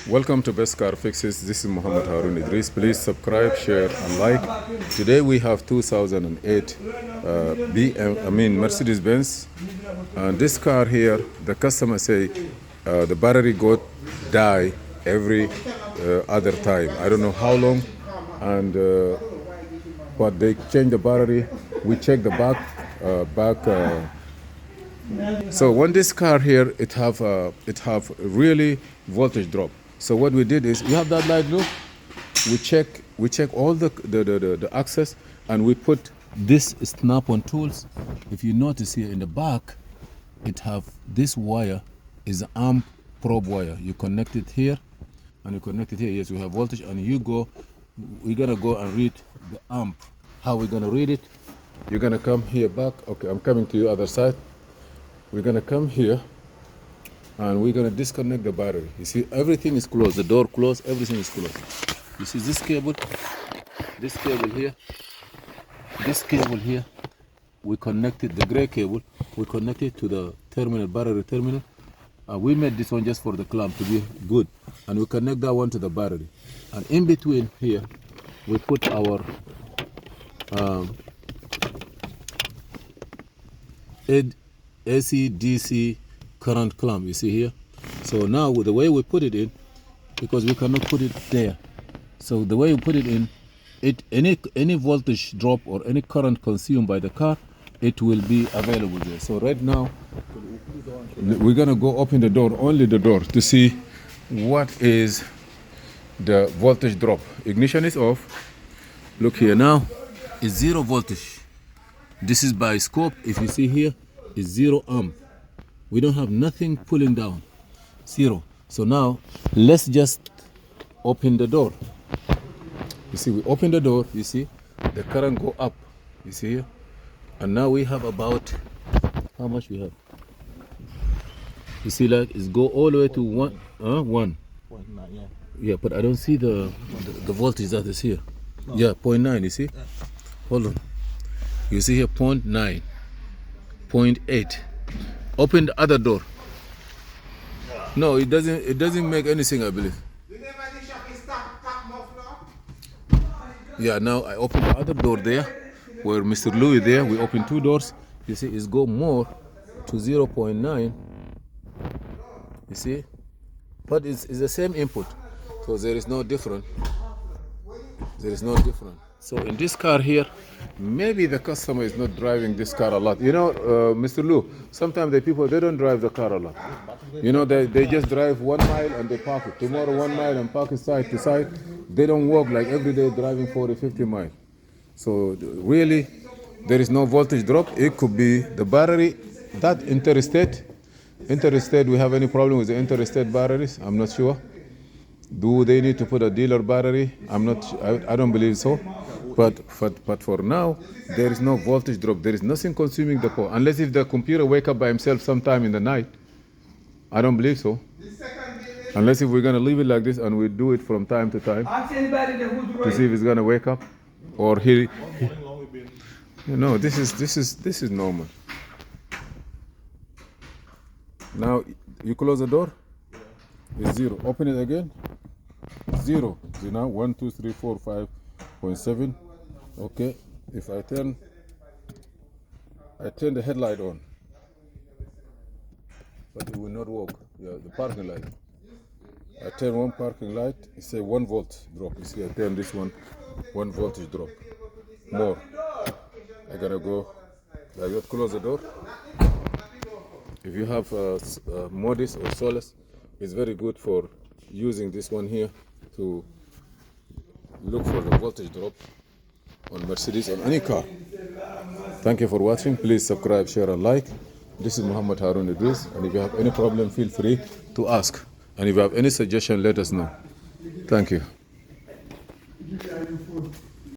Welcome to Best Car Fixes. This is Muhammad Harun Idris. Please subscribe, share, and like. Today we have 2008 Mercedes Benz. And this car here, the customer say the battery got die every other time. I don't know how long, and but they change the battery. We check the back. So when this car here, it have really voltage drop. So what we did is, you have that light, look. We check all the access, and we put this snap-on tools. If you notice here in the back, it have this wire is an amp probe wire. You connect it here, and you connect it here. Yes, we have voltage, and we're gonna go and read the amp. How we're gonna read it? You're gonna come here back. Okay, I'm coming to the other side. We're gonna come here, and we're gonna disconnect the battery. You see, everything is closed. The door closed, everything is closed. You see this cable here, we connected the gray cable, we connected to the terminal, battery terminal. We made this one just for the clamp to be good, and we connect that one to the battery. And in between here, we put our AC DC current clamp, you see here. So now with the way we put it in, because we cannot put it there, so the way we put it in, any voltage drop or any current consumed by the car, it will be available there. So right now we're gonna go open the door, only the door, to see what is the voltage drop. Ignition is off. Look here now, it's 0 voltage. This is by scope. If you see here, it's 0 amp. We don't have nothing pulling down, 0. So now let's just open the door. You see, we open the door, you see the current go up, you see here. And now we have about, how much we have? You see, like it's go all the way to 1. 1. Yeah. Yeah, but I don't see the voltage that is here. No. Yeah, 0.9, you see? Yeah. Hold on. You see here 0.9, 0.8. Open the other door. No, it doesn't make anything, I believe. Yeah, now I open the other door there, where Mr. Louis there. We open 2 doors. You see, it's go more to 0.9. You see? But it's the same input. So there is no difference. There is no difference. So in this car here, maybe the customer is not driving this car a lot. You know, Mr. Lou, sometimes the people, they don't drive the car a lot. You know, they just drive 1 mile and they park it. Tomorrow 1 mile and park it side to side. They don't walk like every day driving 40, 50 miles. So really, there is no voltage drop. It could be the battery, that interstate, we have any problem with the interstate batteries? I'm not sure. Do they need to put a dealer battery? I don't believe so. But for now, there is no voltage drop. There is nothing consuming the power. Unless if the computer wake up by himself sometime in the night. I don't believe so. Unless if we're gonna leave it like this and we do it from time to time to see if it's gonna wake up, or he you know, this is normal. Now you close the door. It's 0. Open it again. 0. See now 1, 2, 3, 4, 5.7. Okay. If I turn the headlight on, but it will not work. Yeah, the parking light. I turn one parking light. It say 1 volt drop. You see, I turn this one, 1 voltage drop. More. I gotta go. I got to close the door. If you have Modis or Solus, it's very good for using this one here to look for the voltage drop on Mercedes, on any car. Thank you for watching. Please subscribe, share, and like. This is Muhammad Harun Idris, and if you have any problem, feel free to ask. And if you have any suggestion, let us know. Thank you.